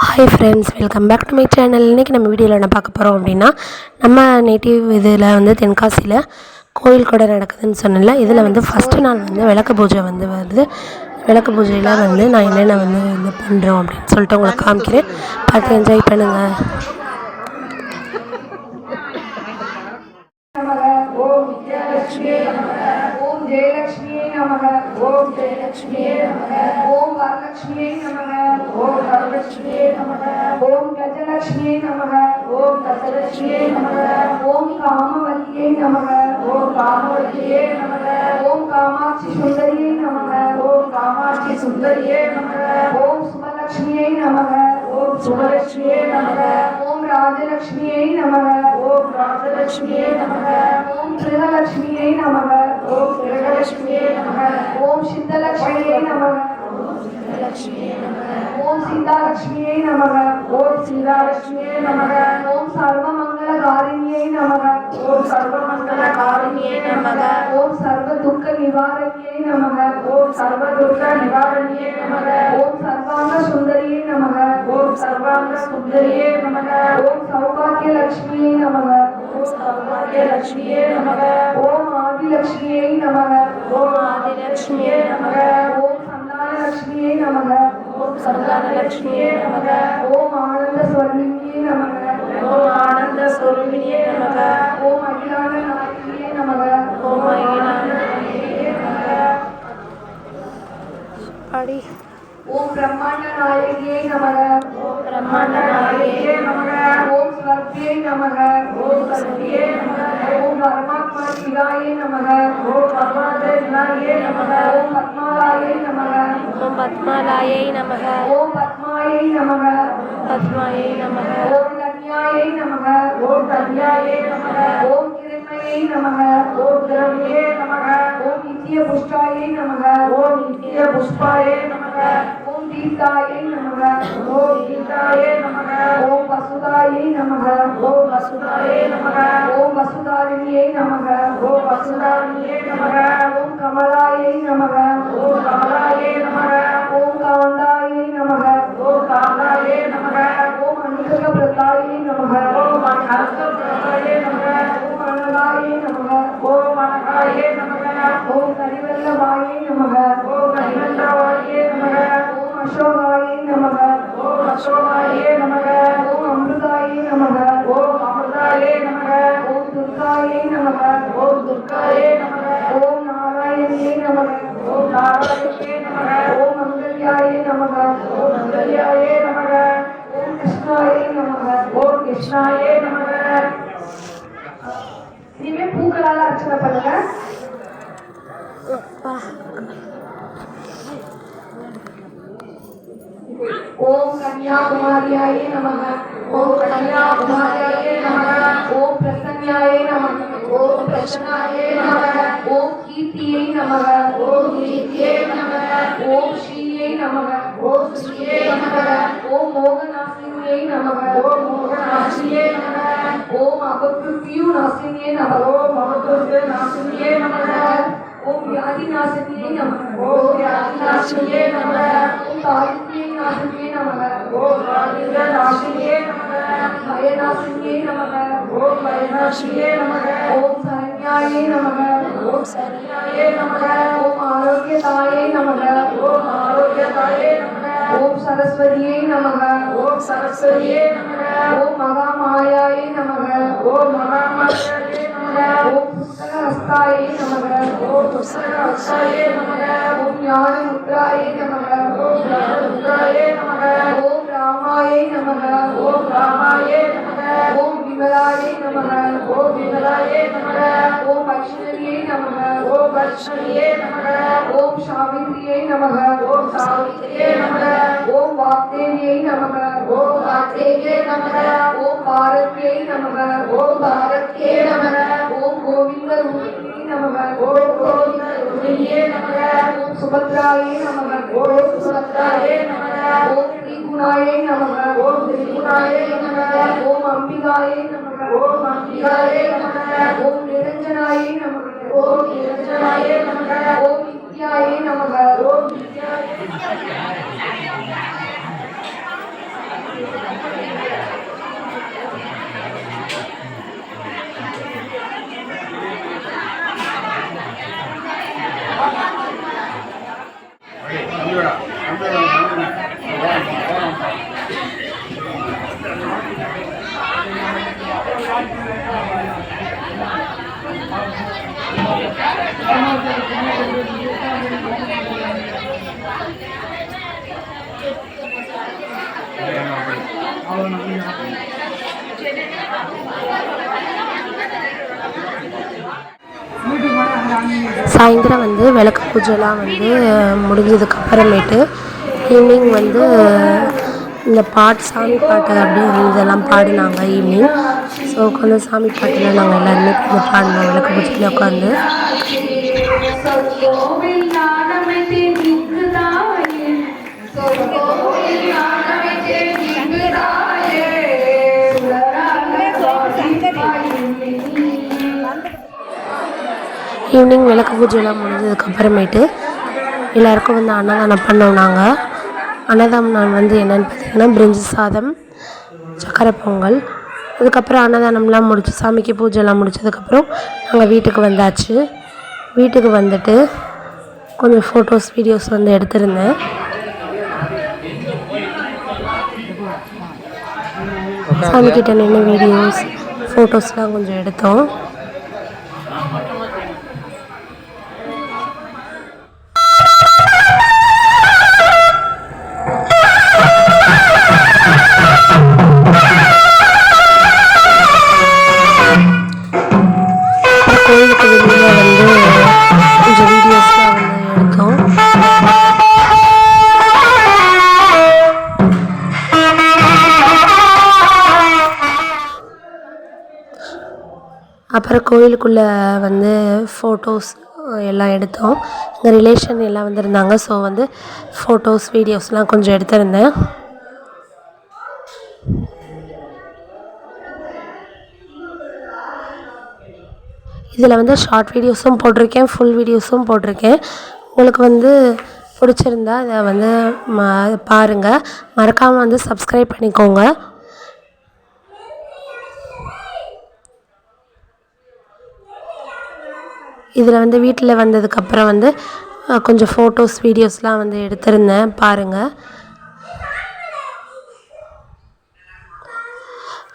Hi friends, welcome back to my channel. இன்றைக்கி நம்ம வீடியோவில் என்ன பார்க்க போகிறோம் அப்படின்னா, நம்ம நேட்டிவ் இதில் தென்காசியில் கோயில் கூட நடக்குதுன்னு சொன்னல. இதில் ஃபஸ்ட்டு நாள் விளக்கு பூஜை வருது. விளக்கு பூஜையில் நான் என்னென்ன இது பண்ணுறோம் அப்படின்னு சொல்லிட்டு உங்களுக்கு காமிக்கிறேன். பார்த்து என்ஜாய் பண்ணுங்கள். ओम जयलक्ष्मी नमः। ओम जयलक्ष्मी नमः। ओम वरलक्ष्मी नमः। ओम वरलक्ष्मी नमः। ओम गजलक्ष्मी नमः। ओम गजलक्ष्मी नमः। ओम कामवल्लिये नमः। ओम कामवल्लिये नमः। ओम कामाक्षी सुंदरिये नमः। ओम कामाक्षी सुंदरिये नमः। ओम सुमलक्ष्मीये नमः। ओम सुमलक्ष्मीये नमः। ओम राजलक्ष्मीये नमः। ओम राजलक्ष्मीये नमः। ओम गृहलक्ष्मीये नमः। ओम गृहलक्ष्मीये नमः। ओम सिद्धलक्ष्मीये नमः। ओम सीतालक्ष्मीये नमः। ओम सीतालक्ष्मीये नमः। ओम सर्वमंगलकारिण्ये नमः। ओम सर्वमंगलकारिण्ये नमः। ओम सर्वदुःख निवारण्ये नमः। ओम सर्वदुःख निवारण्ये नमः। ओम सर्वांग सुंदरिये नमः। ओम सर्वांग सुंदरिये नमः। ओम सौभाग्यलक्ष्मीये नमः। ओम सौभाग्यलक्ष्मीये नमः। ओम आदिलक्ष्मीये नमः। ओम आदिलक्ष्मीये नमः। ओम संतानलक्ष्मीये नमः। ओम संतानलक्ष्मीये नमः। ओम आनंदस्वरूपिण्ये नमः। ओम आनंदस्वरूपिण्ये नमः। ओम अखिलांडनायिके नमः। ओम अखिलांडनायिके नमः। ओम ब्रह्मांडनायिके नमः। ओम ब्रह्मांडनायिके नमः। ओम सर्वे नमः। ओम सर्वे नमः। ओम परमात्मा शिवाय नमः। ओम परमात्मा शिवाय नमः। ओम पद्मालये नमः। ओम पद्मालये नमः। ओम पद्मायै नमः। पद्मायै नमः। ओम कन्यायै नमः। ओम कन्यायै नमः। ओम किरण्मये नमः। ओम किरण्मये नमः। ओम नित्यपुष्टायै नमः। ओम नित्यपुष्पायै नमः। ओम दीप्तायै नमः। ओम दीप्तायै नमः। ओम वसुदायै नमः। ओम वसुदायै नमः। ओम वसुधारिण्यै नमः। ओम वसुधारिण्यै नमः। ओम कमलायै नमः। ओम कमलायै नमः। ओम कान्दायै नमः। ओम कान्दायै नमः। ओम अनिकप्रदायै नमः। ओम अनिकप्रदायै नमः। ओम अनगायै नमः। ओम अनगायै नमः। ओम करिवल्लभायै नमः। ओम करिवल्लभायै नमः। ओम अशोकायै नमः। ओम अशोकायै नमः। ओम अमृतायै नमः। ओम अमृतायै नमः। ओम दुर्गायै नमः। ओम दुर्गायै नमः। ओम नारायण्यै नमः। ओम नारायण्यै नमः। ओम मंगल्यायै नमः। ओम मंगल्यायै नमः। ओम कृष्णायै नमः। ओम कृष्णायै नमः। இனிமே பூக்களால அர்ச்சனை பண்ணுங்க. ओम कन्याकुमार्याय नमः। ओम कन्याकुमार्याय नमः। ओम प्रसन्नाय नमः। ओम प्रसन्नाय नमः। ओम कीर्तिये नमः। ओम कीर्तिये नमः। ओम श्रीये नमः। ओम श्रीये नमः। ओम मोहनासिन्ये नमः। ओम मोहनासिन्ये नमः। ओम अवकृत्युनासिन्ये नमः। ओम अवकृत्युनासिन्ये नमः। ओम व्याधिनाशिन्ये नमः। ओम व्याधिनाशिन्ये नमः। ओम दारिद्र्यनाशिन्ये नमः। ओम दारिद्र्यनाशिन्ये नमः। भयनाशिन्ये नमः। ओम भयनाशिन्ये नमः। ओम शरण्याय नमः। ओम शरण्याय नमः। ओम आरोग्यदाय नमः। ओम आरोग्यदाय नमः। ओम सरस्वतीये नमः। ओम सरस्वतीये नमः। ओम महामायाय नमः। ओम महामायाय नमः। ओम पुस्तकहस्ताय नमः। ओम पुस्तकहस्ताय नमः। ओम ज्ञानमुद्राय नमः। ओम ज्ञानमुद्राय नमः। ओम रामाय नमः। ओम रामाय नमः। ओम विमलाय नमः। ओम विमलाय नमः। ओम वैष्णव्ये नमः। ओम वैष्णव्ये नमः। ओम सावित्र्ये नमः। ओम सावित्र्ये नमः। ओम वाग्देव्ये नमः। ओम वाग्देव्ये नमः। ओम भारत्यै नमः। ओम भारत्यै नमः। ओम गोविन्दरूपिणे नमः। ओम गोविन्दरूपिणे नमः। ओम सुभद्राय नमः। ओम सुभद्राय नमः। ओम त्रिगुणाय नमः। ओम त्रिगुणाय नमः। ओम अंबिकाय नमः। ओम अंबिकाय नमः। ओम निरंजनाय नमः। ओम निरंजनाय नमः। ओम नित्याय नमः। ओम नित्याय சாயந்தரம் வந்து விளக்கு பூஜைலாம் வந்து முடிஞ்சதுக்கப்புறமேட்டு ஈவினிங் வந்து இந்த சாமி பாட்டு அப்படி இதெல்லாம் பாடினாங்க ஈவினிங். ஸோ உட்காந்து சாமி பாட்டில் நாங்கள் எல்லாருமே கொஞ்சம் பாடினோம் விளக்கு பூஜையில் உட்காந்து. ஈவினிங் விளக்கு பூஜைலாம் முடிஞ்சதுக்கப்புறமேட்டு எல்லாேருக்கும் வந்து அன்னதானம் பண்ணோம். நாங்கள் அன்னதானம் வந்து என்னென்னு பார்த்திங்கன்னா பிரிஞ்சி சாதம், சக்கரை பொங்கல். அதுக்கப்புறம் அன்னதானம்லாம் முடிச்சு சாமிக்கு பூஜைலாம் முடிச்சதுக்கப்புறம் நாங்கள் வீட்டுக்கு வந்தாச்சு. வீட்டுக்கு வந்துட்டு கொஞ்சம் ஃபோட்டோஸ் வீடியோஸ் வந்து எடுத்திருந்தேன். சாமிக்கிட்ட நின்று வீடியோஸ் ஃபோட்டோஸ்லாம் கொஞ்சம் எடுத்தோம். கோயிலுக்கு வெளியில் வந்து கொஞ்சம் வீடியோஸ்லாம் வந்து எடுத்தோம். அப்புறம் கோயிலுக்குள்ளே வந்து ஃபோட்டோஸ் எல்லாம் எடுத்தோம். எங்கள் ரிலேஷன் எல்லாம் வந்திருந்தாங்க. ஸோ வந்து ஃபோட்டோஸ் வீடியோஸ்லாம் கொஞ்சம் எடுத்திருந்தேன். இதில் வந்து ஷார்ட் வீடியோஸும் போட்டிருக்கேன், ஃபுல் வீடியோஸும் போட்டிருக்கேன். உங்களுக்கு வந்து பிடிச்சிருந்தா இதை வந்து பாருங்கள். மறக்காமல் வந்து சப்ஸ்கிரைப் பண்ணிக்கோங்க. இதில் வந்து வீட்டில் வந்ததுக்கப்புறம் வந்து கொஞ்சம் ஃபோட்டோஸ் வீடியோஸ்லாம் வந்து எடுத்திருந்தேன், பாருங்கள்.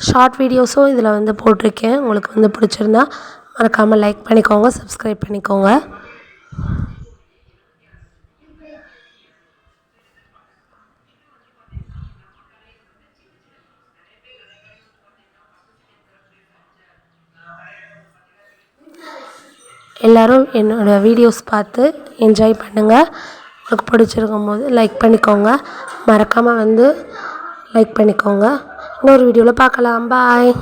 ஷார்ட் வீடியோஸும் இதில் வந்து போட்டிருக்கேன். உங்களுக்கு வந்து பிடிச்சிருந்தா மறக்காமல் லைக் பண்ணிக்கோங்க, சப்ஸ்கிரைப் பண்ணிக்கோங்க. எல்லோரும் என்னோடய வீடியோஸ் பார்த்து என்ஜாய் பண்ணுங்கள். உங்களுக்கு பிடிச்சிருக்கும் போது லைக் பண்ணிக்கோங்க. மறக்காமல் வந்து லைக் பண்ணிக்கோங்க. இன்னொரு வீடியோவில் பார்க்கலாம். பாய்.